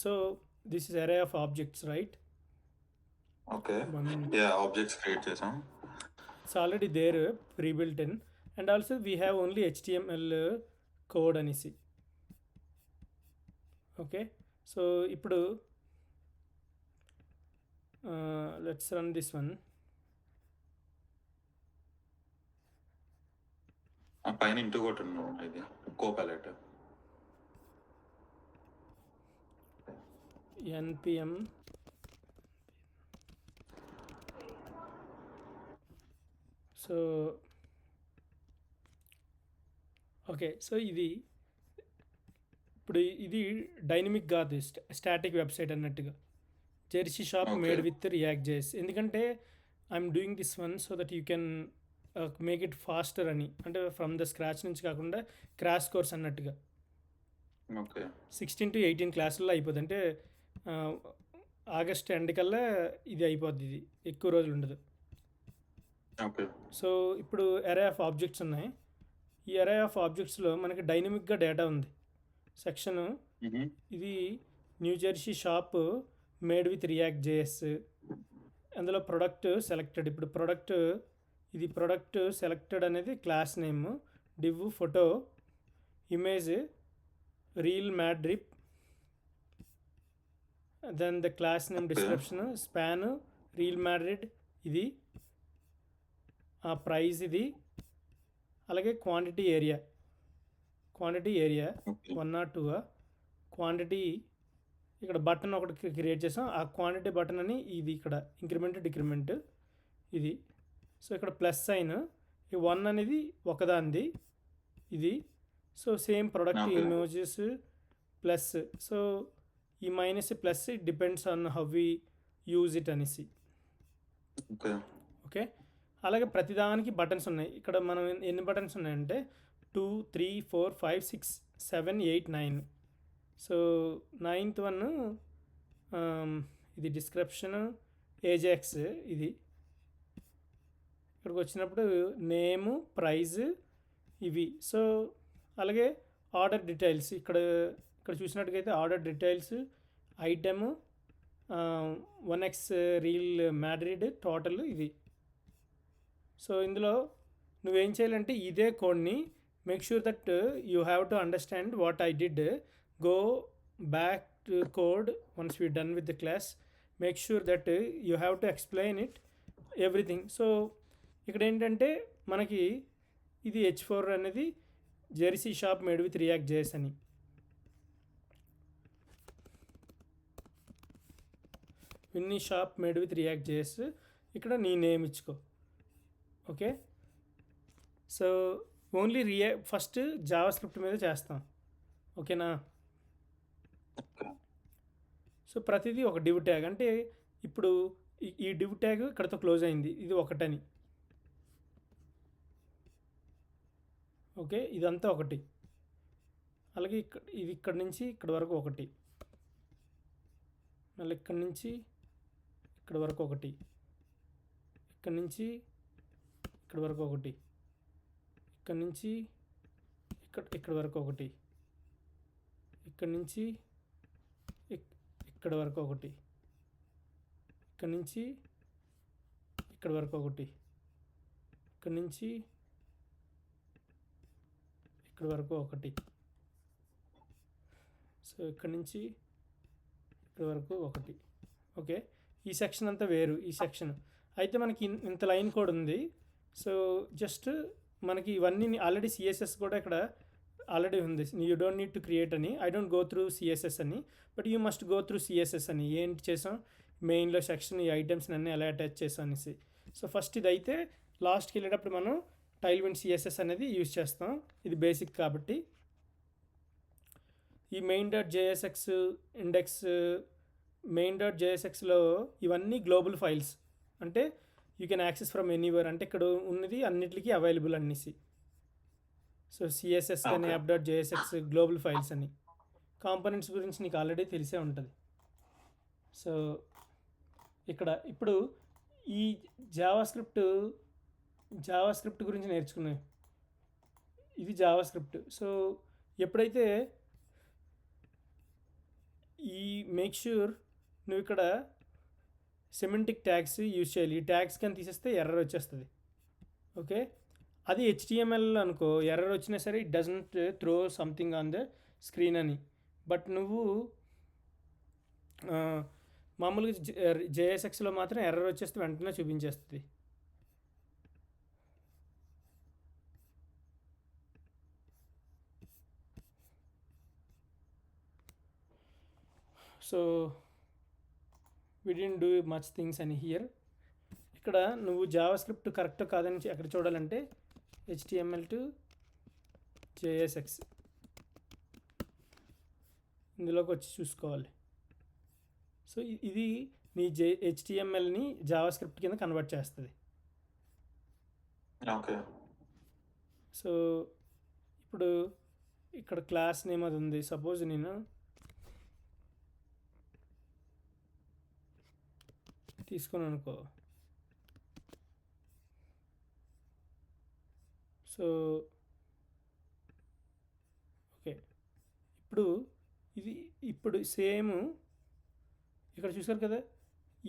So this is array of objects, right? Okay. One minute. Yeah! Objects create చేసాం. It's already there, pre-built in, and also we have only HTML code అనేసి. Okay, so ఇప్పుడు let's run this one. ఆ పైన into కొట్టు ఇది కోపాలెట్. npm so okay, so ఇది ఇప్పుడు ఇది డైనమిక్ కాదు, స్టాటిక్ వెబ్సైట్ అన్నట్టుగా. Jersey shop okay. Made with React JS. ఎందుకంటే I'm doing this one so that you can make it faster అని, అంటే ఫ్రమ్ ద స్క్రాచ్ నుంచి కాకుండా క్రాష్ కోర్స్ అన్నట్టుగా. ఓకే. 16 to 18 క్లాసుల్లో అయిపోద్ది, అంటే ఆగస్ట్ ఎండ్ కల్లా ఇది అయిపోద్ది, ఇది ఎక్కువ రోజులు ఉండదు. ఓకే. సో ఇప్పుడు అరే ఆఫ్ ఆబ్జెక్ట్స్ ఉన్నాయి. ఈ అరే ఆఫ్ ఆబ్జెక్ట్స్లో మనకి డైనమిక్గా డేటా ఉంది. సెక్షన్ హుహు. ఇది new Jersey shop made with React JS. అందులో ప్రొడక్ట్ సెలెక్టెడ్. ఇప్పుడు ప్రొడక్ట్, ఇది ప్రొడక్ట్ సెలెక్టెడ్ అనేది class name, div photo, image Real Madrid, then the class name, description, span, Real Madrid, ఇది ఆ ప్రైస్, ఇది అలాగే క్వాంటిటీ ఏరియా 1 or 2. క్వాంటిటీ ఇక్కడ button ఒకటి క్రియేట్ చేసాం, ఆ క్వాంటిటీ బటన్ అని ఇది ఇక్కడ ఇంక్రిమెంట్ డిక్రిమెంట్ ఇది. సో ఇక్కడ ప్లస్ సైన్, ఈ 1 అనేది ఒకదాంది ఇది. So same product okay. Emojis plus, so ఈ minus plus depends on how we use it అనేసి. ఓకే. ఓకే, అలాగే ప్రతిదానికి బటన్స్ ఉన్నాయి. ఇక్కడ మనం ఎన్ని బటన్స్ ఉన్నాయంటే 2, 3, 4, 5, 6, 7, 8, 9. సో 9th వన్ ఇది డిస్క్రిప్షన్, ఏజెక్స్, ఇది ఇక్కడికి వచ్చినప్పుడు నేము, ప్రైజ్, ఇవి. సో అలాగే ఆర్డర్ డీటెయిల్స్, ఇక్కడ ఇక్కడ చూసినట్టుగైతే order details, item, 1x Real Madrid, total, ఇది. సో ఇందులో నువ్వేం చేయాలంటే ఇదే కోడ్ని make sure that you have to understand what I did. Go back to code once we done with the class. Make sure that you have to explain it everything. So ఇక్కడ ఏంటంటే మనకి ఇది H4 అనేది Jersey shop made with React JS అని. విన్నీ shop made with React JS, ఇక్కడ నీ name ఇచ్చుకో. Okay, so only first JavaScript మీద చేస్తాం, ఓకేనా. సో ప్రతిదీ ఒక డివ్ ట్యాగ్, అంటే ఇప్పుడు ఈ డివ్ ట్యాగ్ ఇక్కడతో క్లోజ్ అయింది, ఇది ఒకటని. ఓకే, ఇదంతా ఒకటి. అలాగే ఇది ఇక్కడ నుంచి ఇక్కడ వరకు ఒకటి, మళ్ళీ ఇక్కడ నుంచి ఇక్కడ వరకు ఒకటి, ఇక్కడ నుంచి ఇక్కడ వరకు ఒకటి, ఇక్కడ నుంచి ఇక్కడ వరకు ఒకటి, ఇక్కడ నుంచి ఇక్కడ వరకు ఒకటి, ఇక్కడ నుంచి ఇక్కడ వరకు ఒకటి, ఇక్కడ నుంచి ఇక్కడ వరకు ఒకటి, సో ఇక్కడ నుంచి ఇక్కడ వరకు ఒకటి. ఓకే, ఈ సెక్షన్ అంతా వేరు, ఈ సెక్షన్ అయితే మనకి ఇంత లైన్ కోడ్ ఉంది. సో జస్ట్ మనకి ఇవన్నీ ఆల్రెడీ సిఎస్ఎస్ కూడా ఇక్కడ ఆల్రెడీ ఉంది. You don't need to create అని, I don't go through CSS అని, but you must go through CSS అని. ఏంటి చేసాం, మెయిన్లో సెక్షన్ ఈ ఐటమ్స్ని అన్నీ ఎలా అటాచ్ చేసాం అనేసి. సో ఫస్ట్ ఇది అయితే లాస్ట్కి వెళ్ళేటప్పుడు మనం టైల్ విండ్ సిఎస్ఎస్ అనేది యూజ్ చేస్తాం, ఇది బేసిక్ కాబట్టి. ఈ main dot JSX index, main dot జేఎస్ఎక్స్లో ఇవన్నీ గ్లోబల్ ఫైల్స్, అంటే you can access from anywhere, అంటే ఇక్కడ ఉన్నది అన్నిటికీ అవైలబుల్ అనేసి. సో సిఎస్ఎస్ కానీ app dot JSX global files అని. కాంపోనెంట్స్ గురించి నీకు ఆల్రెడీ తెలిసే ఉంటుంది. సో ఇక్కడ ఇప్పుడు ఈ జావా స్క్రిప్ట్ గురించి నేర్చుకున్నాం, ఇది జావా స్క్రిప్ట్. సో ఎప్పుడైతే ఈ మేక్ ష్యూర్ నువ్వు ఇక్కడ సెమెంటిక్ ట్యాగ్స్ యూజ్ చేయాలి. ఈ ట్యాగ్స్ కానీ తీసేస్తే ఎర్రర్ వచ్చేస్తుంది. ఓకే, అది హెచ్టిఎంఎల్ అనుకో, ఎర్రర్ వచ్చినా సరే it doesn't throw something on the screen అని. బట్ నువ్వు మామూలుగా జేఎస్ఎక్స్లో మాత్రం ఎర్రర్ వచ్చేస్తే వెంటనే చూపించేస్తుంది. So we didn't do much things అని హియర్. ఇక్కడ నువ్వు జావా స్క్రిప్ట్ కరెక్ట్ కాదని అక్కడ చూడాలంటే హెచ్టిఎంఎల్ టు జేఎస్ఎక్స్ ఇందులోకి వచ్చి చూసుకోవాలి. సో ఇది నీ హెచ్టిఎంఎల్ని జావా స్క్రిప్ట్ కింద కన్వర్ట్ చేస్తుంది. ఓకే, సో ఇప్పుడు ఇక్కడ క్లాస్ నేమ్ అది ఉంది. సపోజ్ నేను తీసుకున్నాను అనుకో. సో ఓకే, ఇప్పుడు సేమ్ ఇక్కడ చూసారు కదా,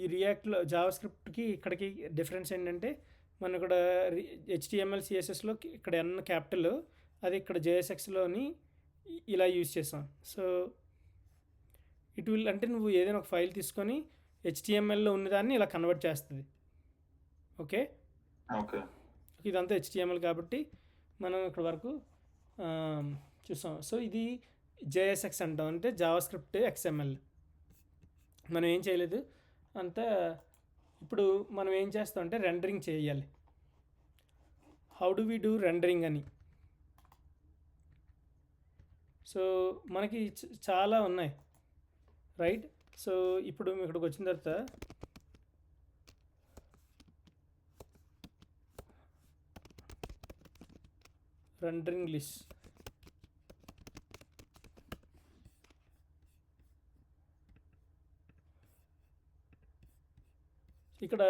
ఈ రియాక్ట్లో జావా స్క్రిప్ట్కి ఇక్కడికి డిఫరెన్స్ ఏంటంటే మనం ఇక్కడ హెచ్టిఎంఎల్ సిఎస్ఎస్లో ఇక్కడ ఎన్ క్యాపిటల్, అది ఇక్కడ జేఎస్ఎక్స్లోని ఇలా యూజ్ చేసాం. సో ఇట్ విల్ అంటే నువ్వు ఏదైనా ఒక ఫైల్ తీసుకొని హెచ్టిఎంఎల్లో ఉన్నదాన్ని ఇలా కన్వర్ట్ చేస్తుంది. ఓకే, ఓకే, ఇదంతా హెచ్టిఎంఎల్ కాబట్టి మనం ఇక్కడ వరకు చూసాం. సో ఇది జేఎస్ఎక్స్ అంటాం, అంటే జావా స్క్రిప్ట్ ఎక్స్ఎంఎల్. మనం ఏం చేయలేదు అంతా. ఇప్పుడు మనం ఏం చేస్తాం అంటే రెండరింగ్ చేయాలి. How do we do rendering అని. సో మనకి చాలా ఉన్నాయి, రైట్. సో ఇప్పుడు ఇక్కడికి వచ్చిన తర్వాత రెండరింగ్ లిస్ట్. ఇక్కడ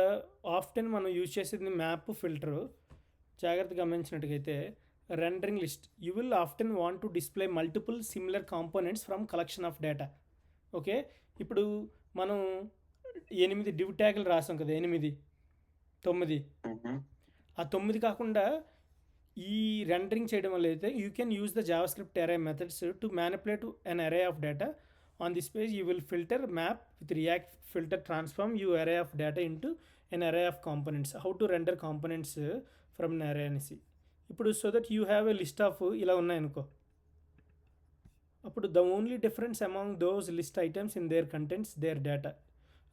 ఆఫ్టెన్ మనం యూజ్ చేసేది మ్యాప్ ఫిల్టరు. జాగ్రత్తగా గమనించినట్టుగైతే rendering list you will often want to display multiple similar components from collection of data. Okay, ఇప్పుడు మనం 8 డివ్ ట్యాగులు రాసాం కదా, 8 9. ఆ 9 కాకుండా ఈ రెండరింగ్ చేయడం వల్ల అయితే you can use the JavaScript array methods to manipulate an array of data. On this page you will filter map with react filter transform you array of data into an array of components. How to render components from an array అనేసి. ఇప్పుడు so that you have a list of ఇలా ఉన్నాయనుకో, అప్పుడు the only difference among those list items in their contents their data.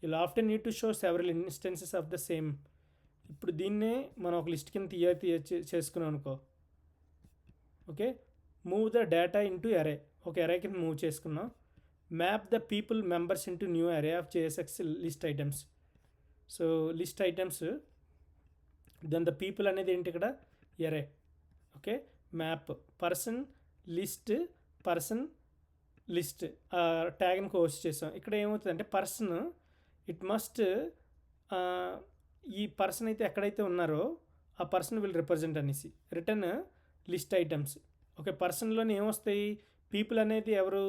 You'll often need to show several instances of the same. ఇప్పుడు దీన్నే మనం ఒక list కింద చేసుకున్నాం అనుకో. Okay, move the data into array. ఒక అరే కింద మూవ్ చేసుకున్నాం. Map the people members into new array of JSX list items. So list items then the people అనేది ఏంటి ఇక్కడ array. Okay, map person list ట్యాగ్ని కోర్స్ చేసాం. ఇక్కడ ఏమవుతుందంటే పర్సన్ ఇట్ మస్ట్ ఈ పర్సన్ అయితే ఎక్కడైతే ఉన్నారో ఆ పర్సన్ విల్ రిప్రజెంట్ అనేసి రిటర్న్ లిస్ట్ ఐటమ్స్. ఓకే, పర్సన్లోని ఏమొస్తాయి, పీపుల్ అనేది ఎవరు,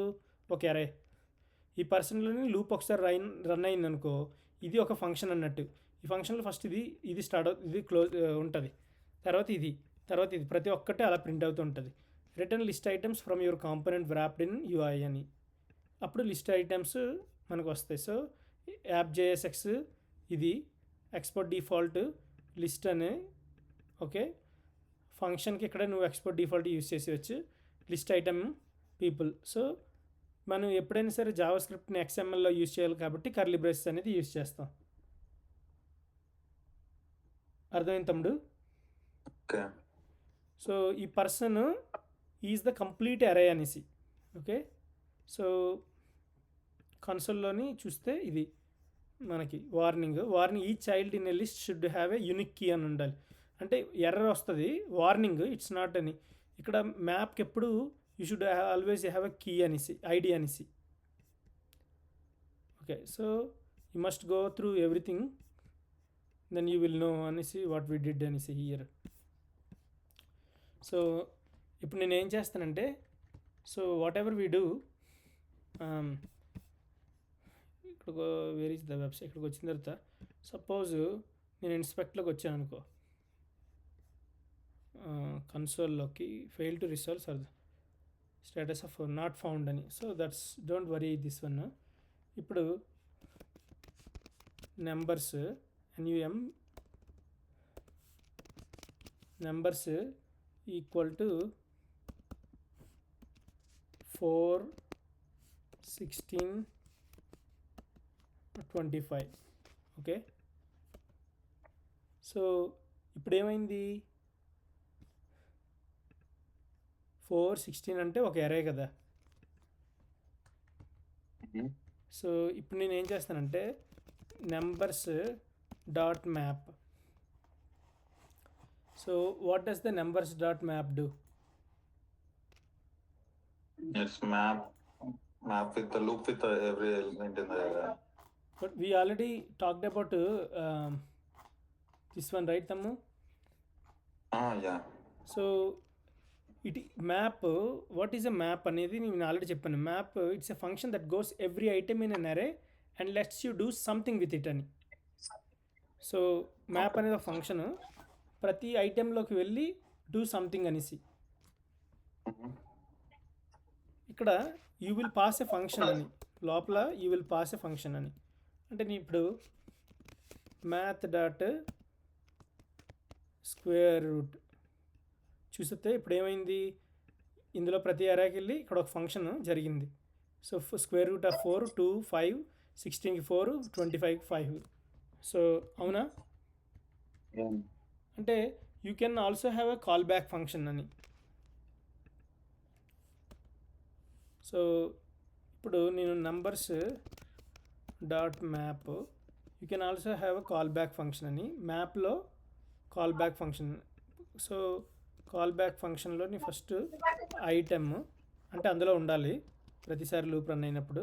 ఒక అరే. ఈ పర్సన్లోని లూప్ ఒకసారి రన్ అయింది అనుకో, ఇది ఒక ఫంక్షన్ అన్నట్టు. ఈ ఫంక్షన్లో ఫస్ట్ ఇది స్టార్ట్ ఇది క్లోజ్ ఉంటుంది, తర్వాత ఇది ప్రతి ఒక్కటి అలా ప్రింట్ అవుతూ ఉంటుంది. Return list items from your component wrapped in UI అని. అప్పుడు లిస్ట్ ఐటమ్స్ మనకు వస్తాయి. సో యాప్ జేఎస్ఎక్స్ ఇది ఎక్స్పోర్ట్ డిఫాల్ట్ లిస్ట్ అనే ఓకే ఫంక్షన్కి ఇక్కడ నువ్వు ఎక్స్పోర్ట్ డిఫాల్ట్ యూజ్ చేసేవచ్చు లిస్ట్ ఐటమ్ పీపుల్. సో మనం ఎప్పుడైనా సరే జావా స్క్రిప్ట్ని ఎక్స్ఎంఎల్లో యూజ్ చేయాలి కాబట్టి కర్లీ బ్రేసెస్ అనేది యూజ్ చేస్తాం. అర్థమైంది తమ్ముడు? ఓకే, సో ఈ పర్సన్ ఈజ్ ద కంప్లీట్ అరే అనేసి. ఓకే, సో కన్సోల్లోని చూస్తే ఇది మనకి warning each child in a list should have a unique key అని ఉండాలి. అంటే ఎర్రర్ వస్తుంది, వార్నింగ్ ఇట్స్ నాట్ అని. ఇక్కడ మ్యాప్కి ఎప్పుడు you should always have a key అనేసి, ఐడి అనేసి. Okay, so you must go through everything then you will know అనేసి వాట్ వీ డిడ్ అనేసి హియర్. సో ఇప్పుడు నేను ఏం చేస్తానంటే, so whatever we do ఇక్కడ వేర్ ఇస్ ద వెబ్సైట్, ఇక్కడికి వచ్చిన తర్వాత సపోజ్ నేను ఇన్స్పెక్ట్లోకి వచ్చాను అనుకో, కన్సోల్లోకి fail to resolve sir status of not found అని. So that's don't worry this one. ఇప్పుడు numbers NUM numbers equal to 4, 16, 25. Okay, so ఇప్పుడు ఏమైంది, 4, 16 అంటే ఒక ఎరే కదా. సో ఇప్పుడు నేను ఏం చేస్తానంటే numbers dot map. So what does the numbers dot map do? It's map with the loop with every element in the array. But we already talked about this one, right, Tammu? Yeah. So it map, what is a map అనేది నేను already చెప్పాను. Map it's a function that goes every item in an array and let's you do something with it అని. So map అనేది ఒక function, ప్రతి ఐటెంలోకి వెళ్ళి do something అనేసి. ఇక్కడ you will pass a function అని, లోపల you will pass a function అని. అంటే నేను ఇప్పుడు మ్యాథ్ డాట్ స్క్వేర్ రూట్ చూస్తే ఇప్పుడు ఏమైంది, ఇందులో ప్రతి అరేకి వెళ్ళి ఇక్కడ ఒక ఫంక్షన్ జరిగింది. So square root of 4, 2, 5, 16కి 4, 25కి 5. So అవునా, అంటే you can also have a call back function అని. సో ఇప్పుడు నేను numbers dot map, you can also have a call back function అని, మ్యాప్లో call back function. So call back ఫంక్షన్లో నీ first item అంటే అందులో ఉండాలి ప్రతిసారి లూప్ రన్ అయినప్పుడు.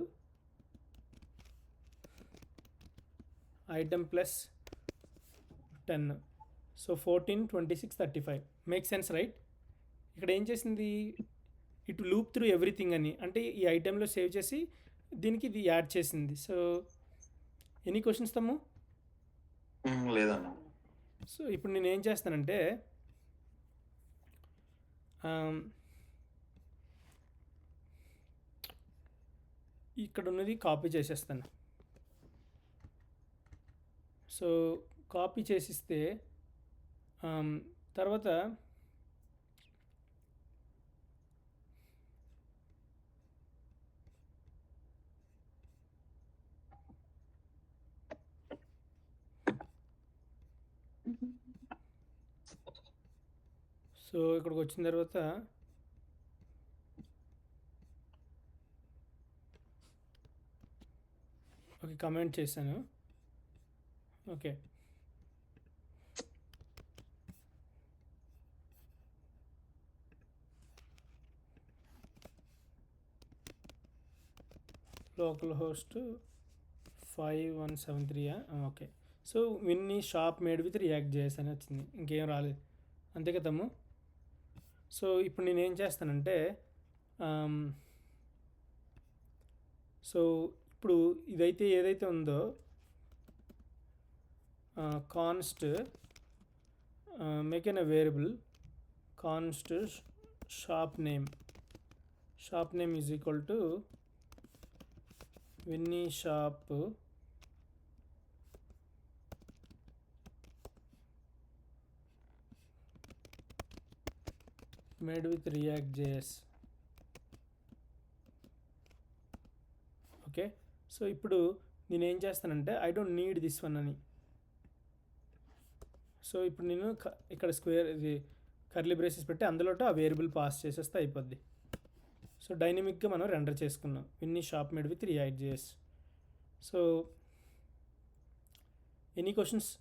Item plus 10, so 14, 26, 35 make sense right. ఇక్కడ ఏం చేసింది, ఇటు లూప్ త్రూ ఎవ్రీథింగ్ అని, అంటే ఈ ఐటెంలో సేవ్ చేసి దీనికి ఇది యాడ్ చేసింది. సో ఎనీ క్వశ్చన్స్ తమ్ము? లేదన్నా. సో ఇప్పుడు నేను ఏం చేస్తానంటే ఇక్కడ ఉన్నది కాపీ చేసేస్తాను. సో కాపీ చేసిస్తే తర్వాత సో ఇక్కడికి వచ్చిన తర్వాత ఓకే కమెంట్ చేశాను. Okay, local host 5173. Okay, so Vinny shop made with React JS అని వచ్చింది, ఇంకేం రాలేదు, అంతే కదమ్ము. సో ఇప్పుడు నేను ఏం చేస్తానంటే సో ఇప్పుడు ఇదైతే ఏదైతే ఉందో const make an a variable const shop name is equal to Vinny shop made with React JS. Okay, so ఇప్పుడు నేను ఏం చేస్తానంటే I don't need this one అని. సో ఇప్పుడు నేను ఇక్కడ స్క్వేర్ ఇది కర్లీ బ్రేసెస్ పెట్టి అందులో ఆ వేరియబుల్ పాస్ చేసేస్తే అయిపోద్ది. సో డైనమిక్గా మనం రెండర్ చేసుకున్నాం Vinny shop made with React JS. So any questions?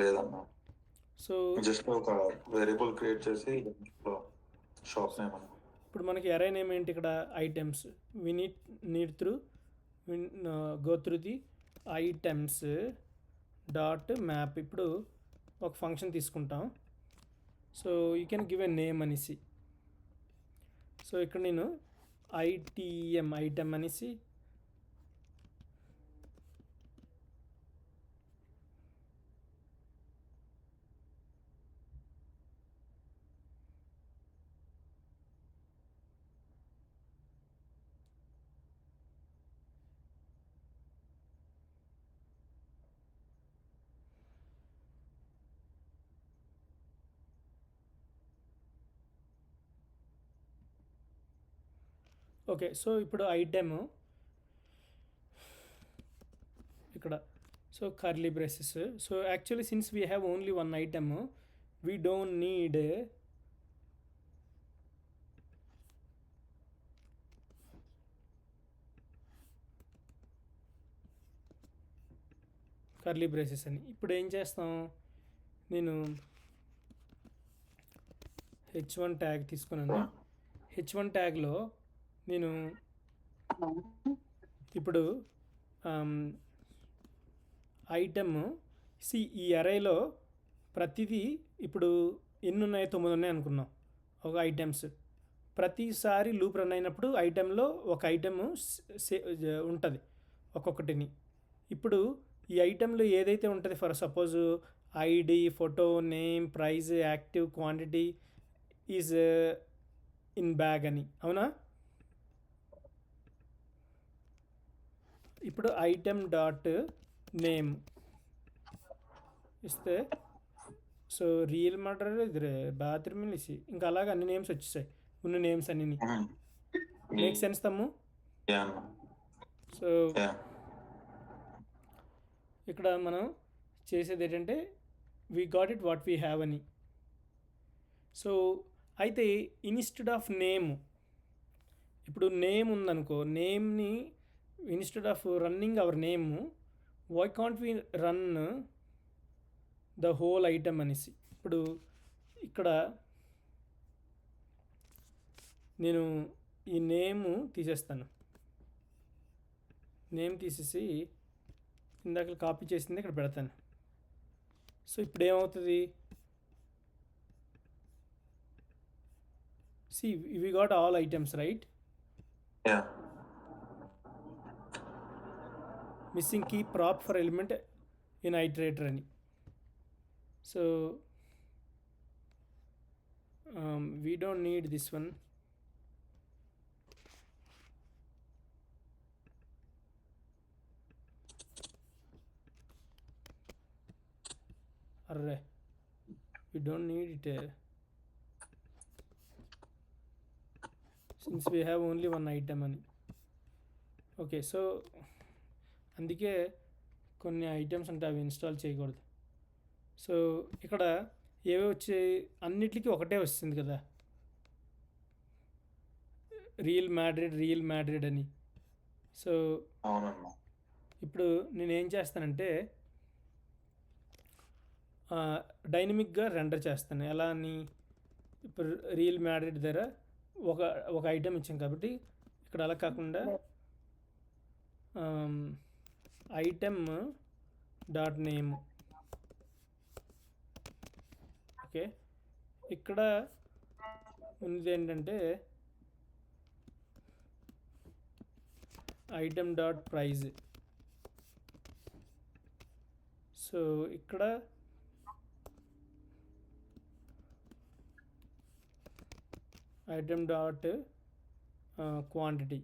లేదన్నా. సో జస్ట్ ఒక వేరియబుల్ క్రియేట్ చేసి షాప్ నేమ్ అన్న. ఇప్పుడు మనకి అరే నేమ్ ఏంటి, ఇక్కడ items we need through go through the items dot map. ఇప్పుడు ఒక ఫంక్షన్ తీసుకుంటాం. So you can give a name అనేసి. సో ఇక్కడ నేను ఐటమ్ అనేసి ఓకే. సో ఇప్పుడు ఐటెము ఇక్కడ so curly braces. So actually since we have only one item we don't need curly braces అని. ఇప్పుడు ఏం చేస్తాం, నేను h1 ట్యాగ్ తీసుకున్నాను. h1 ట్యాగ్లో నేను ఇప్పుడు ఐటమ్ ఈ అరేలో ప్రతిదీ ఇప్పుడు ఎన్ని ఉన్నాయి, 9 ఉన్నాయి అనుకున్నాం ఒక ఐటమ్స్. ప్రతిసారి లూప్ రన్ అయినప్పుడు ఐటెంలో ఒక ఐటమ్ ఉంటుంది ఒక్కొక్కటిని. ఇప్పుడు ఈ ఐటెంలో ఏదైతే ఉంటుంది, for suppose ID, photo, name, price, active, quantity is in bag అని, అవునా? ఇప్పుడు ఐటెం డాట్ నేమ్ ఇస్తే సో రియల్ మర్డర్ ఇది బాత్రూమ్ ఇసి ఇంకా అలాగే అన్ని నేమ్స్ వచ్చేసాయి, ఉన్న నేమ్స్ అన్ని. మేక్ సెన్స్ తమ్ము? సో ఇక్కడ మనం చేసేది ఏంటంటే we got it what we have అని. సో అయితే ఇన్స్టెడ్ ఆఫ్ నేమ్, ఇప్పుడు నేమ్ ఉందనుకో, నేమ్ని instead of running our name why can't we run the whole item అనేసి. ఇప్పుడు ఇక్కడ నేను ఈ నేమ్ తీసేస్తాను. నేమ్ తీసేసి ఇందాక కాపీ చేసింది ఇక్కడ పెడతాను. సో ఇప్పుడు ఏమవుతుంది, see we got all items right. Missing key prop for element in iterator అని. So we don't need this one. Array, we don't need it since we have only one item అని. Okay, so అందుకే కొన్ని items అంటే అవి install చేయకూడదు. So ఇక్కడ ఏవో వచ్చే అన్నిటికీ ఒకటే వస్తుంది కదా, రియల్ మ్యాడ్రిడ్ అని. సో ఇప్పుడు నేనేం చేస్తానంటే డైనమిక్గా రెండర్ చేస్తాను. ఎలా అని, ఇప్పుడు రియల్ మ్యాడ్రిడ్ దగ్గర ఒక ఐటమ్ ఇచ్చాం కాబట్టి ఇక్కడ అలా కాకుండా ఐటమ్ డాట్ నేమ్. ఓకే, ఇక్కడ ఉన్నది ఏంటంటే ఐటమ్ డాట్ ప్రైజ్. సో ఇక్కడ item dot quantity.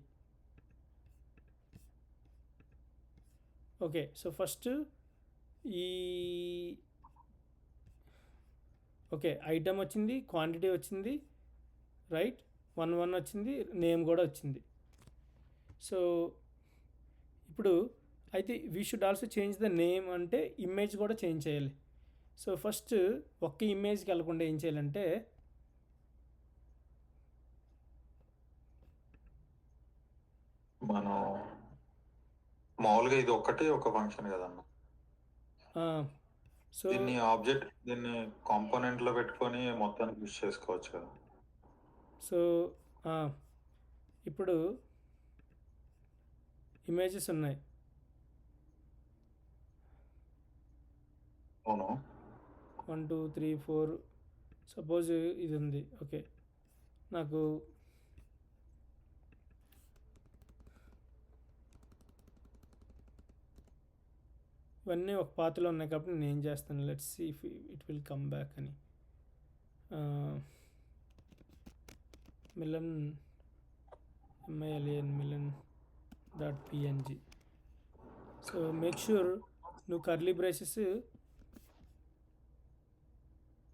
Okay, so first ఈ ఓకే ఐటమ్ వచ్చింది, క్వాంటిటీ వచ్చింది, రైట్, 1 వచ్చింది, నేమ్ కూడా వచ్చింది. సో ఇప్పుడు అయితే we should also change the name, అంటే ఇమేజ్ కూడా చేంజ్ చేయాలి. సో ఫస్ట్ ఒక్క ఇమేజ్కి వెళ్ళకుండా ఏం చేయాలంటే మనం మామూలుగా ఇది ఒక్కటే ఒక ఫంక్షన్ కదన్న. సో దీన్ని ఆబ్జెక్ట్, దీన్ని కాంపోనెంట్ లో పెట్టుకొని మొత్తానికి యూజ్ చేసుకోవచ్చు కదా. సో ఇప్పుడు ఇమేజెస్ ఉన్నాయి. అవును, 1 2 3 4 సపోజ్ ఇది ఉంది. ఓకే, నాకు ఇవన్నీ ఒక పాత్రలో ఉన్నాయి కాబట్టి నేను ఏం చేస్తాను, let's see if it will come back అని. Milan MILAN Milan .png. So make sure నువ్వు కర్లీ బ్రేసెస్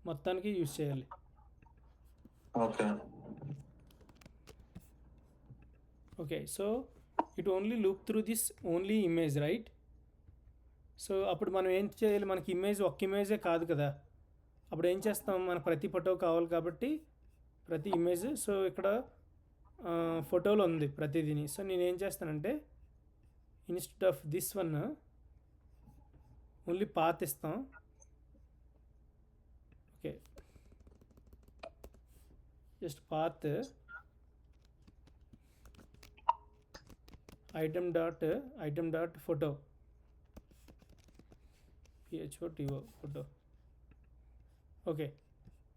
మొత్తానికి యూజ్ చేయాలి. Okay. Okay, so it only loop through this only image, right? So అప్పుడు మనం ఏం చేయాలి, మనకి ఇమేజ్ ఒక్క ఇమేజే కాదు కదా, అప్పుడు ఏం చేస్తాం, మనకు ప్రతి ఫోటో కావాలి కాబట్టి ప్రతి ఇమేజ్. సో ఇక్కడ ఫోటోలో ఉంది ప్రతిదీని. సో నేను ఏం చేస్తానంటే instead of this one only path ఇస్తాం. Okay, just path item dot photo photo photo. Okay,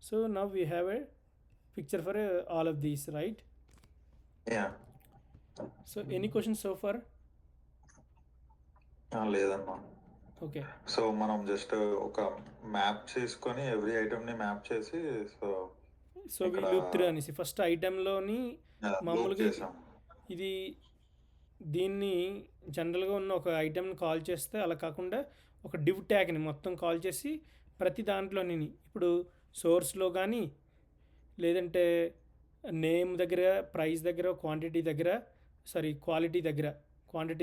so now we have a picture for all of these, right? Yeah. So any questions so far? లేదమ్మా. Okay, so మనం just ఒక map చేసుకొని every item ని map చేసి so we loop through అనేసి first ఐటెంలోని మామూలుగా చేసాం. ఇది దీన్ని జనరల్గా ఉన్న ఒక ఐటెంని కాల్ చేస్తే అలా కాకుండా ఒక డివ్ ట్యాగ్ని మొత్తం కాల్ చేసి ప్రతి దాంట్లోని ఇప్పుడు సోర్స్లో కానీ లేదంటే నేమ్ దగ్గర, ప్రైస్ దగ్గర, క్వాంటిటీ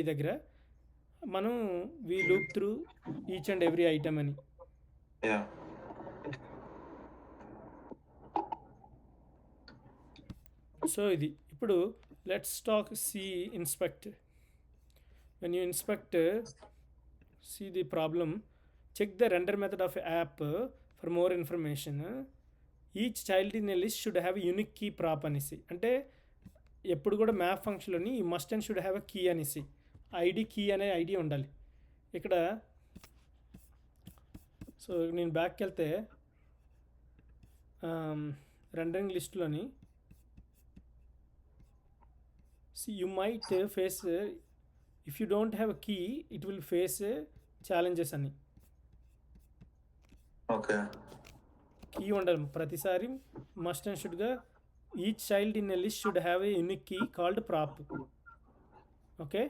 దగ్గర మనం we loop through each and every item అని. Yeah. సో ఇది ఇప్పుడు let's talk inspect. When you inspect see the problem, check the render method of app for more information. Each child in a list should have unique key prop అనేసి, అంటే ఎప్పుడు కూడా map ఫంక్షన్లోని ఈ must and should have a key అనేసి ID key అనే ID ఉండాలి ఇక్కడ. సో నేను బ్యాక్కి వెళ్తే రెండరింగ్ లిస్ట్లోని you might face if you don't have a key it will face challenges అని. ఓకే. కీ ఉండాలి ప్రతిసారి మస్ట్ అండ్ షుడ్గా each child in a list should have a unique key called prop. Okay,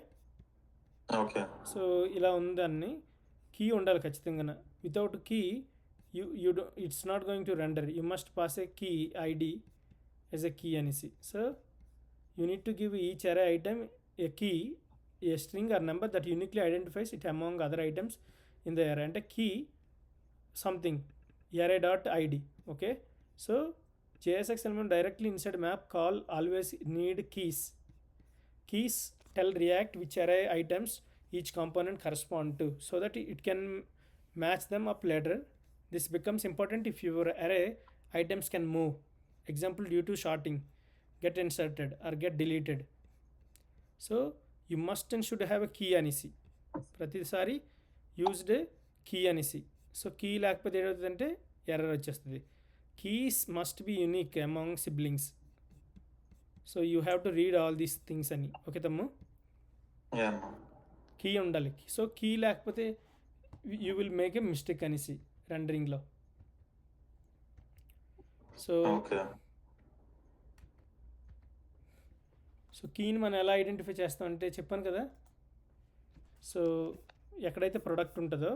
okay. So ఇలా ఉందని key ఉండాలి ఖచ్చితంగా. Without key you it's not going to render, you must pass a key ID as a key అనేసి. So you need to give each array item a key, a string or number that uniquely identifies it among other items in the array, and a key something array dot id. Okay, so JSX element directly inside map call always need keys tell React which array items each component correspond to so that it can match them up later. This becomes important if your array items can move, example due to sorting, get inserted or get deleted. So you must and should have a key అనేసి ప్రతిసారి used key అనేసి. So key లేకపోతే ఏమవుతుందంటే error వచ్చేస్తుంది. Keys must be unique among siblings. So you have to read all these things అని. Okay తమ్ము, key ఉండాలి. So key లేకపోతే you will make a mistake అనేసి రెండరింగ్లో. సో సో కీని మనం ఎలా ఐడెంటిఫై చేస్తామంటే చెప్పాను కదా. సో ఎక్కడైతే ప్రోడక్ట్ ఉంటుందో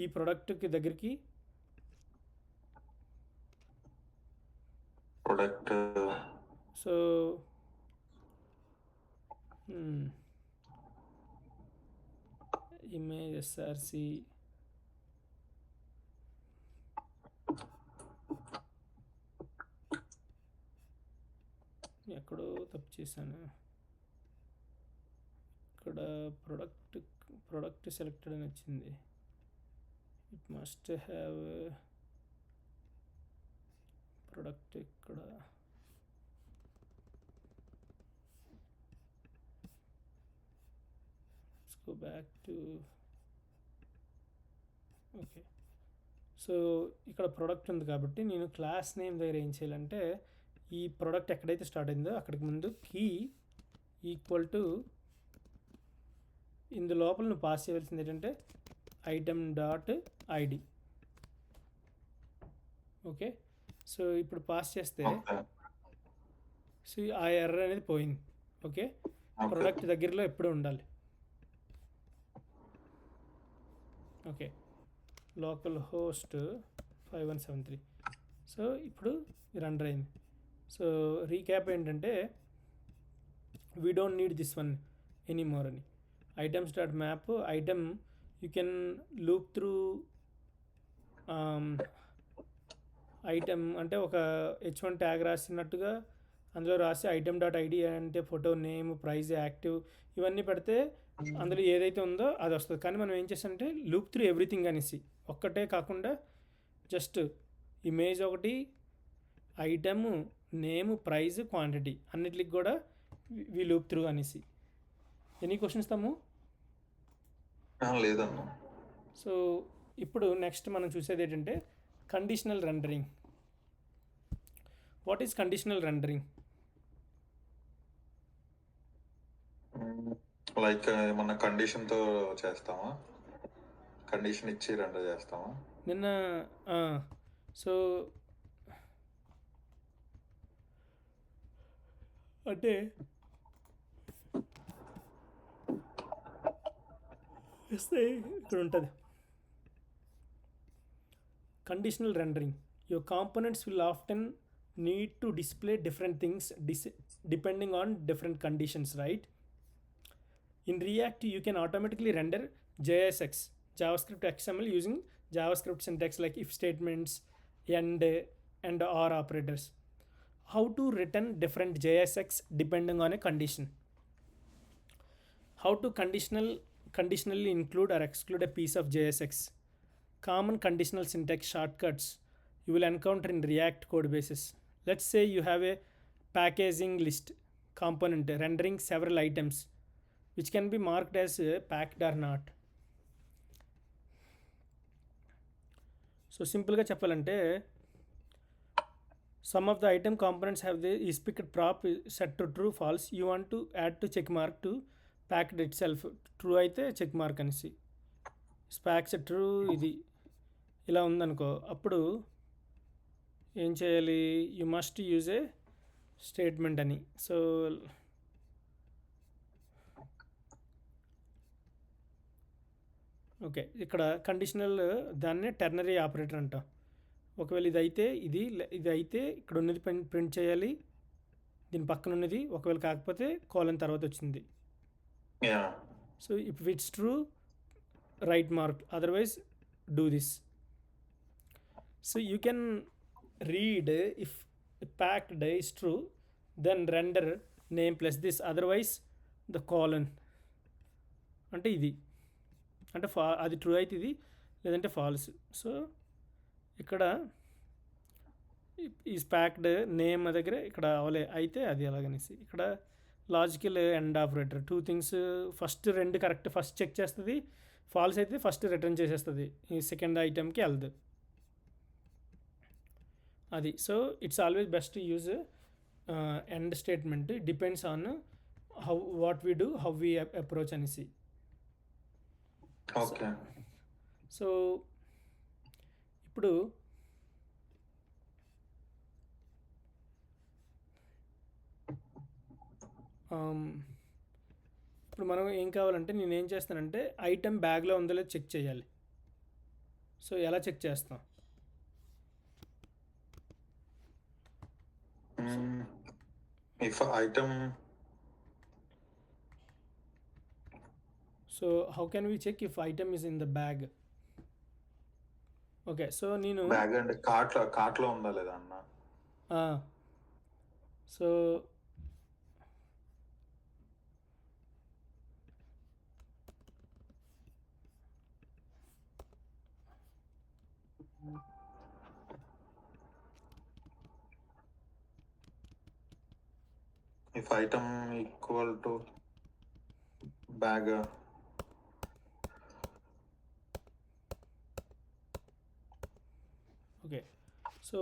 ఈ ప్రోడక్ట్కి దగ్గరికి ప్రొడక్ట్, సో ఇమేజ్ SRC ఎక్కడో తప్పు చేశాను. ఇక్కడ ప్రోడక్ట్ సెలెక్టెడ్ అని వచ్చింది. ఇట్ మస్ట్ హ్యావ్ ప్రోడక్ట్ ఇక్కడ. Go back to okay. So ఇక్కడ ప్రోడక్ట్ ఉంది కాబట్టి నేను క్లాస్ నేమ్ దగ్గర ఏం చేయాలంటే ఈ ప్రోడక్ట్ ఎక్కడైతే స్టార్ట్ అయిందో అక్కడికి ముందు కీ ఈక్వల్ టు ఇందు లోపల నువ్వు పాస్ చేయవలసింది ఏంటంటే item dot ID. Okay, so ఇప్పుడు పాస్ చేస్తే ఓకే సో ఆ ఎర్రర్ అనేది పోయింది. ఓకే, ఓకే ప్రొడక్ట్ దగ్గరలో ఎప్పుడూ ఉండాలి. Okay, local host 5173. సో ఇప్పుడు రన్ అయింది. సో రీక్యాప్ ఏంటంటే we don't need this one anymore అని. Items dot map item you can loop through item అంటే ఒక H1 ట్యాగ్ రాసినట్టుగా అందులో రాసి ఐటమ్ డాట్ ఐడి అంటే ఫోటో, నేమ్, ప్రైజ్, యాక్టివ్ ఇవన్నీ పెడితే అందులో ఏదైతే ఉందో అది వస్తుంది. కానీ మనం ఏం చేస్తామంటే లూప్ త్రూ ఎవ్రీథింగ్ అనేసి ఒక్కటే కాకుండా జస్ట్ ఇమేజ్ ఒకటి, ఐటమ్, నేమ్, ప్రైజ్, క్వాంటిటీ అన్నిటికి కూడా వి లూప్ త్రూ అనేసి. ఎనీ క్వశ్చన్స్ తమ్ము? లేదన్న. సో ఇప్పుడు నెక్స్ట్ మనం చూసేది ఏంటంటే conditional rendering. What is conditional rendering? Like ఏమన్నా కండిషన్ తో చేస్తామా? కండిషన్ ఇచ్చి రెండర్ చేస్తామా? నిన్న సో అంటే వస్తే ఇక్కడ ఉంటుంది conditional rendering. Your components will often need to display different things depending on different conditions, right? In React you can automatically render JSX, JavaScript XML, using JavaScript syntax like if statements and or operators. How to return different JSX depending on a condition? How to conditionally include or exclude a piece of JSX? Common conditional syntax shortcuts you will encounter in React code bases. Let's say you have a packaging list component rendering several items which can be marked as packed or not. So simple ga cheppalante some of the item components have the is picked prop set to true false. You want to add to check mark to packed itself. True అయితే check mark అనేసి స్పాక్ set true ఇది ఇలా ఉందనుకో, అప్పుడు ఏం చేయాలి? You must use a statement అని. So okay, ఇక్కడ కండిషనల్ దాన్నే టెర్నరీ ఆపరేటర్ అంట. ఒకవేళ ఇది అయితే ఇక్కడ ఉన్నది ప్రింట్ చేయాలి, దీని పక్కన ఉన్నది. ఒకవేళ కాకపోతే కోలన్ తర్వాత వచ్చింది. So if it's true right mark, otherwise do this. So you can read if packed is true, then render name plus this, otherwise the colon అంటే ఇది అంటే అది ట్రూ అయితే ఇది, లేదంటే ఫాల్స్. సో ఇక్కడ ఈ ప్యాక్డ్ నేమ్ దగ్గర ఇక్కడ అవలే అయితే అది అలాగనేసి ఇక్కడ logical end operator two things. First రెండు కరెక్ట్ ఫస్ట్ చెక్ చేస్తుంది, ఫాల్స్ అయితే ఫస్ట్ రిటర్న్ చేసేస్తుంది, ఈ సెకండ్ ఐటెంకి వెళ్దు అది. So it's always best to use and statement, depends on how what we do, how we approach అనేసి. ఓకే, సో ఇప్పుడు మనం ఏం కావాలంటే నేనేం చేస్తానంటే ఐటెం బ్యాగ్లో ఉందో లేదో చెక్ చేయాలి. సో ఎలా చెక్ చేస్తాం? if item, so how can we check if item is in the bag? Okay, so నేను బ్యాగ్ అంటే కార్ట్లో ఉందా లేదా అన్న? So if item equal to bag, okay, so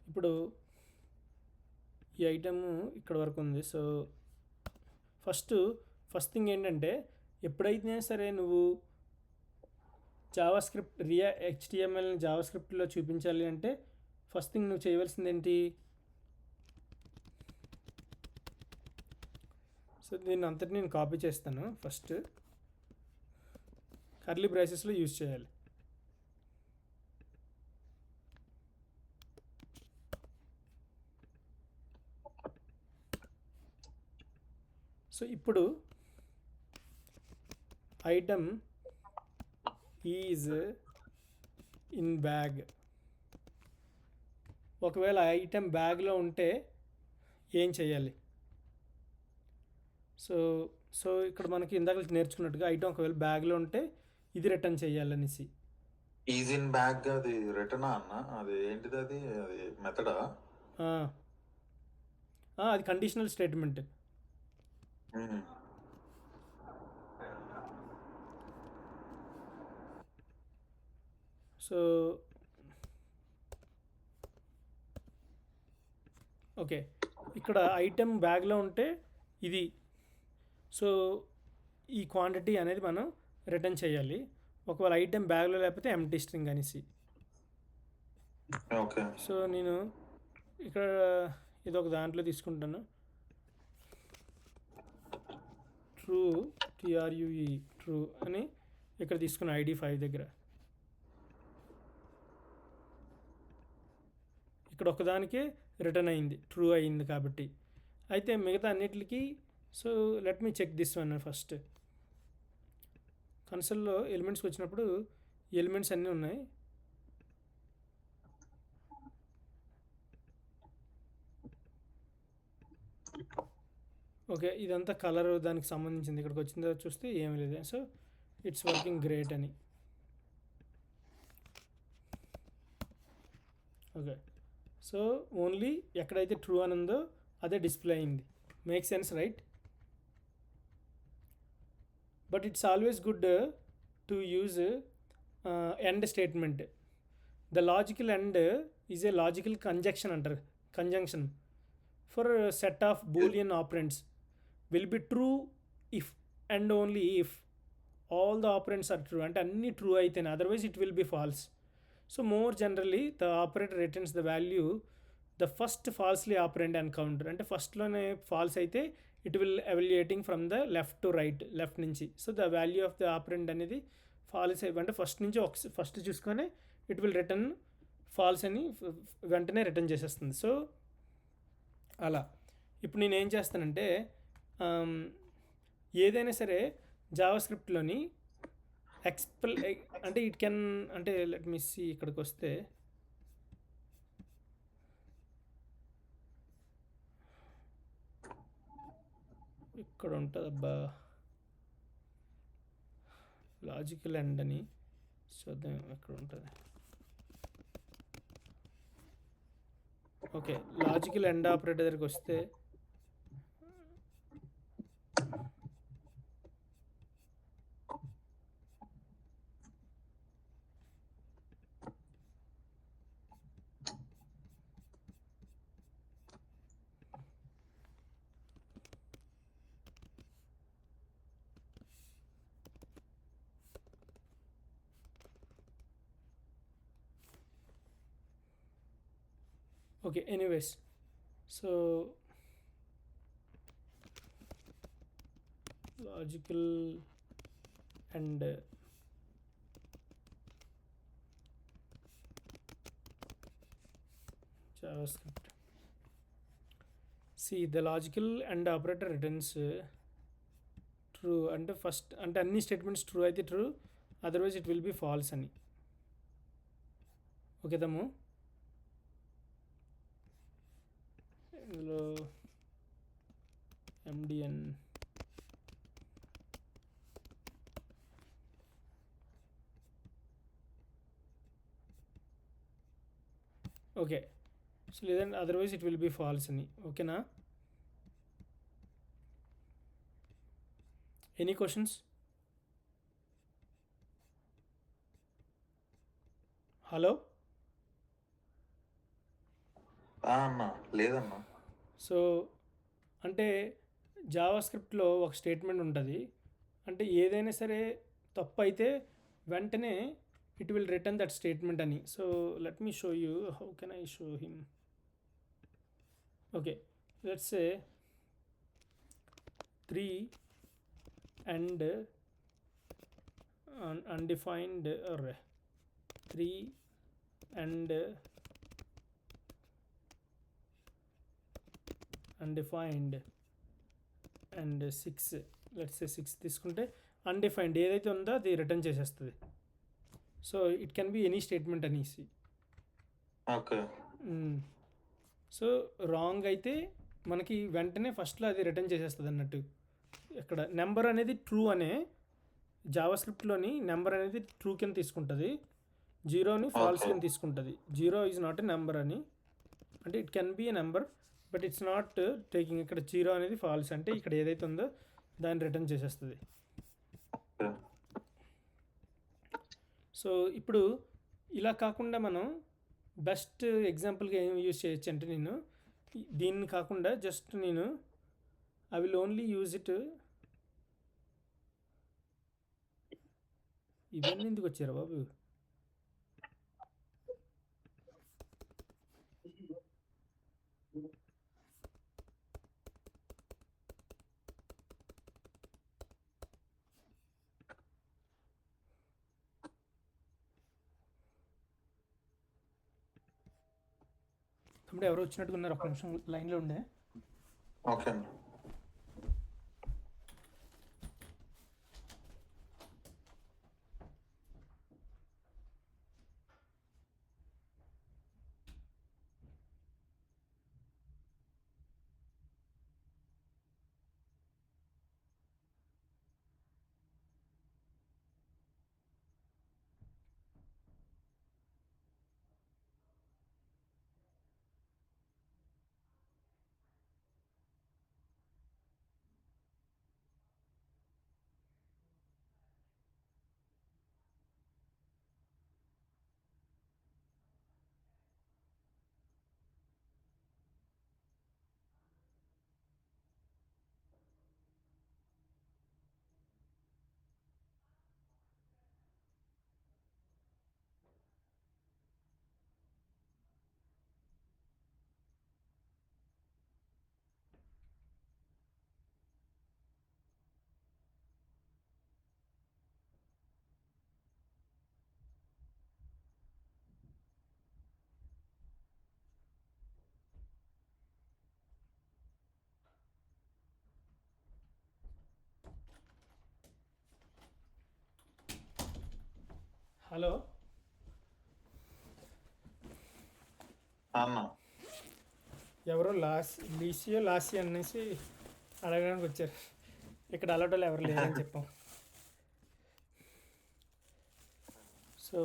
ఇప్పుడు ఈ ఐటమ్ ఇక్కడ వరకు ఉంది. సో ఫస్ట్ థింగ్ ఏంటంటే ఎప్పుడైతే సరే నువ్వు జావాస్క్రిప్ట్ హెచ్టిఎంఎల్ని జావాస్క్రిప్ట్లో చూపించాలి అంటే ఫస్ట్ థింగ్ నువ్వు చేయవలసింది ఏంటి? సో దీన్ని అంతటి నేను కాపీ చేస్తాను. ఫస్ట్ కర్లీ బ్రేసెస్లో యూజ్ చేయాలి. సో ఇప్పుడు ఐటమ్ ఈజ్ ఇన్ బ్యాగ్. ఒకవేళ ఐటమ్ బ్యాగ్లో ఉంటే ఏం చేయాలి? సో సో ఇక్కడ మనకి ఇందాక నేర్చుకున్నట్టుగా ఐటమ్ ఒకవేళ బ్యాగ్లో ఉంటే ఇది రిటర్న్ చేయాలనేసి. ఈజ్ ఇన్ బ్యాగ్ అది రిటర్నా అన్న? అది ఏంటిది? అది మెథడా? అది కండిషనల్ స్టేట్మెంట్. సో ఓకే, ఇక్కడ ఐటమ్ బ్యాగ్లో ఉంటే ఇది. సో ఈ క్వాంటిటీ అనేది మనం రిటర్న్ చేయాలి. ఒకవేళ ఐటమ్ బ్యాగ్లో లేకపోతే ఎంటీ స్ట్రింగ్ అనేసి. ఓకే. సో నేను ఇక్కడ ఇదొక దాంట్లో తీసుకుంటాను. ట్రూ, TRUE ట్రూ అని ఇక్కడ తీసుకున్న ID 5 దగ్గర. ఇక్కడ ఒకదానికే రిటర్న్ అయింది, ట్రూ అయింది కాబట్టి. అయితే మిగతా అన్నిటికి so let me check this one first. కన్సోల్లో ఎలిమెంట్స్కి వచ్చినప్పుడు ఎలిమెంట్స్ అన్నీ ఉన్నాయి. ఓకే, ఇదంతా కలర్ దానికి సంబంధించింది. ఇక్కడికి వచ్చిన తర్వాత చూస్తే ఏమీ లేదు. సో ఇట్స్ వర్కింగ్ గ్రేట్ అని. ఓకే, సో ఓన్లీ ఎక్కడైతే ట్రూ అని ఉందో అదే డిస్ప్లే అయింది. Make sense, right? But it's always good to use and statement. The logical and is a logical conjunction అంటారు. Conjunction for set of Boolean operands will be true if and only if all the operands are true. అంటే అన్ని true అయితేనే, otherwise it will be false. So more generally the operator returns the value the first falsely operand encounter. అంటే ఫస్ట్లోనే false అయితే it will evaluating from the left to right, left నుంచి. So the value of the operand అనేది false అంటే first నుంచి first చూసుకొని it will return falls అని వెంటనే రిటర్న్ చేసేస్తుంది. సో అలా ఇప్పుడు నేను ఏం చేస్తానంటే ఏదైనా సరే జావాస్క్రిప్ట్లోని అంటే ఇట్ కెన్ అంటే లెట్ మీ సీ, ఇక్కడికి వస్తే ఇక్కడ ఉంటుంది అబ్బా లాజికల్ ఎండ్ అని చూద్దాం ఎక్కడ ఉంటుంది. ఓకే, లాజికల్ ఎండ్ ఆపరేటర్ దగ్గరికి వస్తే okay, anyways, so logical and JavaScript. See, the logical and operator returns true అంటే ఫస్ట్ అంటే అన్ని స్టేట్మెంట్స్ ట్రూ అయితే true, otherwise it will be false అని. ఓకే తమ్ము, ఇందులో MDN ఓకే. సో లేదంటే otherwise it will be false అని. ఓకేనా? Any questions? హలో అన్నా లేదన్నా. సో అంటే జావాస్క్రిప్ట్లో ఒక స్టేట్మెంట్ ఉంటుంది, అంటే ఏదైనా సరే తప్పు అయితే వెంటనే it will return that statement అని. So let me show you how can I show him. Okay, let's say 3 and undefined array, 3 and undefined and 6, let's say 6 తీసుకుంటే అన్డిఫైన్డ్ ఏదైతే ఉందో అది రిటర్న్ చేసేస్తుంది. So it can be any statement అనేసి. Okay. So wrong అయితే మనకి వెంటనే ఫస్ట్లో అది రిటర్న్ చేసేస్తుంది అన్నట్టు. ఇక్కడ నెంబర్ అనేది ట్రూ అనే జావా స్క్రిప్ట్లోని నెంబర్ అనేది ట్రూ కింద తీసుకుంటుంది, జీరోని ఫాల్స్ కింద తీసుకుంటుంది. Zero is not a number అని, అంటే it can B a number but it's not taking. ఇక్కడ జీరో అనేది ఫాల్స్ అంటే ఇక్కడ ఏదైతే ఉందో దాన్ని రిటర్న్ చేసేస్తుంది. సో ఇప్పుడు ఇలా కాకుండా మనం బెస్ట్ ఎగ్జాంపుల్గా ఏం యూజ్ చేయొచ్చు అంటే, నేను దీన్ని కాకుండా జస్ట్ నేను I will only use it. ఇవన్నీ ఎందుకు వచ్చారా బాబు? తమ్ముడు ఎవరో వచ్చినట్టుగా ఉన్నారు, ఒక నిమిషం లైన్లో ఉండే. ఓకే అండి. హలో అన్న, ఎవరో లాసి అనేసి అడగడానికి వచ్చారు. ఇక్కడ అలటోళ్ళు ఎవరు లేరని చెప్పాం. సో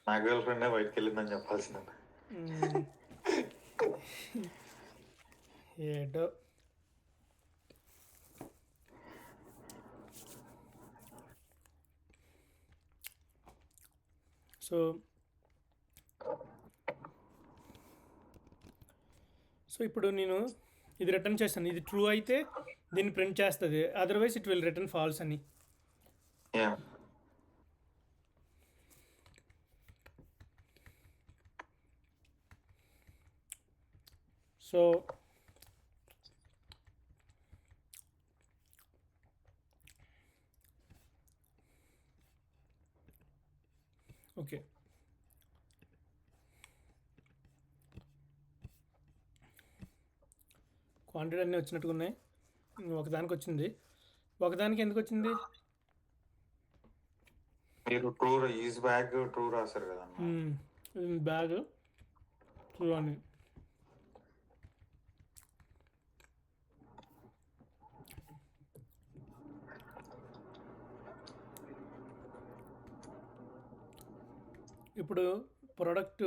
నా గర్ల్ ఫ్రెండే బయటకు వెళ్ళిందని చెప్పాల్సిన. ఏటో సో ఇప్పుడు నేను ఇది రిటర్న్ చేస్తాను. ఇది ట్రూ అయితే దీన్ని ప్రింట్ చేస్తుంది, otherwise it will return falls అని. సో ఓకే, క్వాంటిటీ అన్నీ వచ్చినట్టుగా ఉన్నాయి. ఒకదానికి వచ్చింది, ఒకదానికి ఎందుకు వచ్చింది? మీరు ట్రూ ఈజ్ బ్యాగ్ ట్రూ రాశారు కదా బ్యాగ్ ట్రూ అని. ఇప్పుడు ప్రోడక్ట్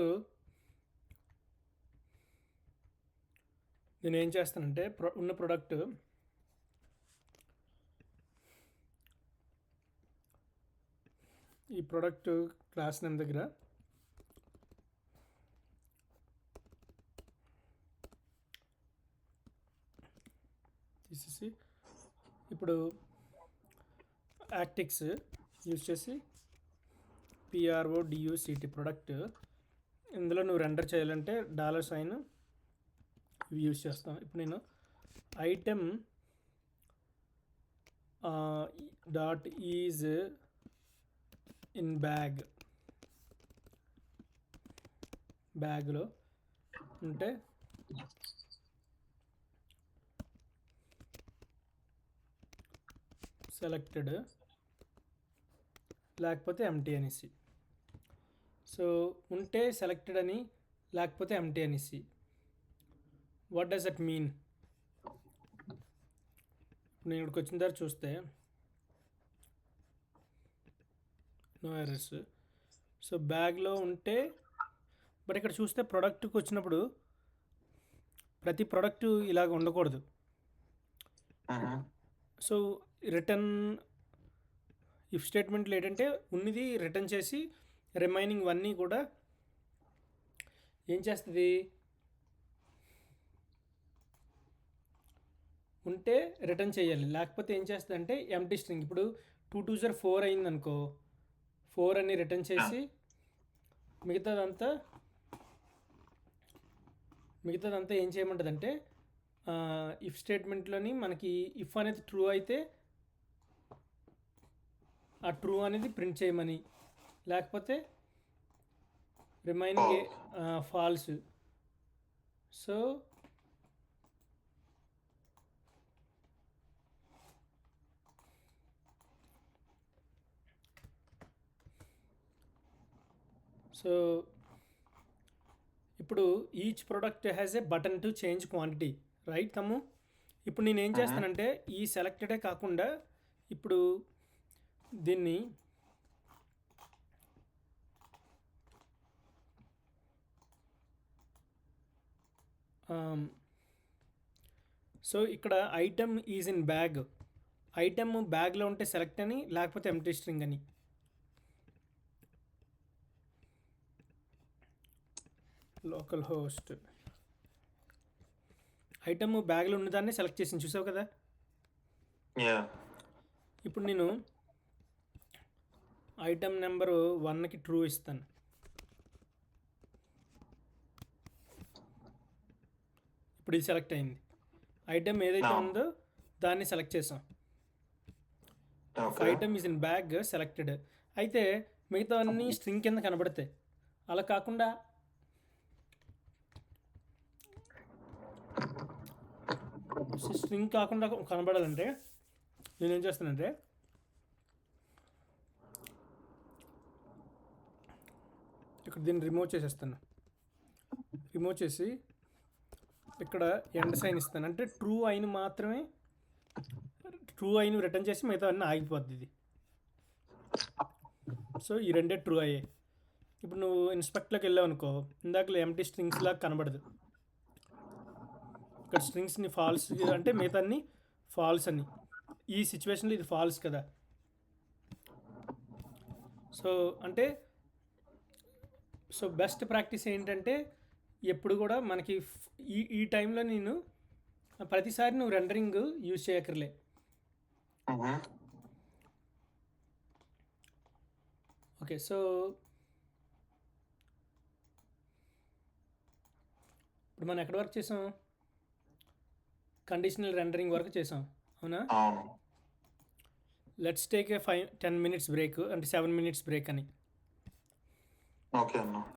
నేను ఏం చేస్తానంటే ఉన్న ప్రోడక్ట్ ఈ ప్రోడక్ట్ క్లాస్ నేమ్ దగ్గర తీసేసి ఇప్పుడు యాక్టిక్స్ యూజ్ చేసి PRODUCT ప్రొడక్ట్, ఇందులో నువ్వు రెండర్ చేయాలంటే $సైన్ ఇవి యూజ్ చేస్తాం. ఇప్పుడు నేను ఐటెమ్ డాట్ ఈజ్ ఇన్ బ్యాగ్లో ఉంటే సెలెక్టెడ్ లేకపోతే ఎంటీ అనేసి. సో ఉంటే సెలెక్టెడ్ అని లేకపోతే ఎంటీ అనేసి. What does that mean? నేను ఇక్కడికి వచ్చిన తర్వాత చూస్తే నో ఎర్రర్స్. సో బ్యాగ్లో ఉంటే, బట్ ఇక్కడ చూస్తే ప్రోడక్ట్కి వచ్చినప్పుడు ప్రతి ప్రోడక్ట్ ఇలాగ ఉండకూడదు. సో రిటర్న్ ఇఫ్ స్టేట్మెంట్లో ఏంటంటే ఉన్నది రిటర్న్ చేసి రిమైనింగ్ అన్నీ కూడా ఏం చేస్తుంది, ఉంటే రిటర్న్ చేయాలి, లేకపోతే ఏం చేస్తుంది అంటే ఎంటీ స్ట్రింగ్. ఇప్పుడు 2 2 0 4 అయిందనుకో, 4 అని రిటర్న్ చేసి మిగతాదంతా ఏం చేయమంటుంది అంటే ఇఫ్ స్టేట్మెంట్లోని మనకి ఇఫ్ అనేది ట్రూ అయితే ఆ ట్రూ అనేది ప్రింట్ చేయమని, లేకపోతే రిమైనింగ్ ఫాల్స్. సో ఇప్పుడు each product has a button to change quantity, right తమ్ము? ఇప్పుడు నేను ఏం చేస్తానంటే ఈ సెలెక్టెడే కాకుండా ఇప్పుడు దీన్ని సో ఇక్కడ item is in bag, item బ్యాగ్లో ఉంటే సెలెక్ట్ అని, లేకపోతే ఎంటీ స్ట్రింగ్ అని. లోకల్ హోస్ట్ ఐటమ్ బ్యాగ్లో ఉన్నదాన్ని సెలెక్ట్ చేసి చూసావు కదా. ఇప్పుడు నేను ఐటమ్ నెంబరు 1కి ట్రూ ఇస్తాను. ఇప్పుడు ఇది సెలెక్ట్ అయింది. ఐటమ్ ఏదైతే ఉందో దాన్ని సెలెక్ట్ చేసాం. Item is in bag selected. అయితే మిగతా అన్నీ స్ట్రింగ్ కింద కనబడతాయి. అలా కాకుండా స్ట్రింగ్ కాకుండా కనబడాలంటే నేనేం చేస్తానంటే ఇక్కడ దీన్ని రిమూవ్ చేసేస్తాను. రిమూవ్ చేసి ఇక్కడ ఎండ్ సైన్ ఇస్తాను. అంటే ట్రూ అయిన మాత్రమే, ట్రూ అయిన రిటర్న్ చేసి మిగతా అన్నీ ఆగిపోద్ది ఇది. సో ఈ రెండే ట్రూ అయ్యాయి. ఇప్పుడు నువ్వు ఇన్స్పెక్ట్లోకి వెళ్ళావు అనుకో, ఇందాకలో ఎంటీ స్ట్రింగ్స్ లాగా కనబడదు. ఇక్కడ స్ట్రింగ్స్ని ఫాల్స్ అంటే మిగతా అన్ని ఫాల్స్ అని. ఈ సిచ్యువేషన్లో ఇది ఫాల్స్ కదా. సో అంటే బెస్ట్ ప్రాక్టీస్ ఏంటంటే ఎప్పుడు కూడా మనకి ఈ టైంలో నేను ప్రతిసారి నువ్వు రెండరింగ్ యూజ్ చేయక్కర్లే. ఓకే, సో ఇప్పుడు మనం ఎక్కడి వరకు చేసాం? కండిషనల్ రెండరింగ్ వరకు చేసాం, అవునా? Let's take a 10 minutes break, అంటే 7 minutes బ్రేక్ అని. ఓకే అన్న.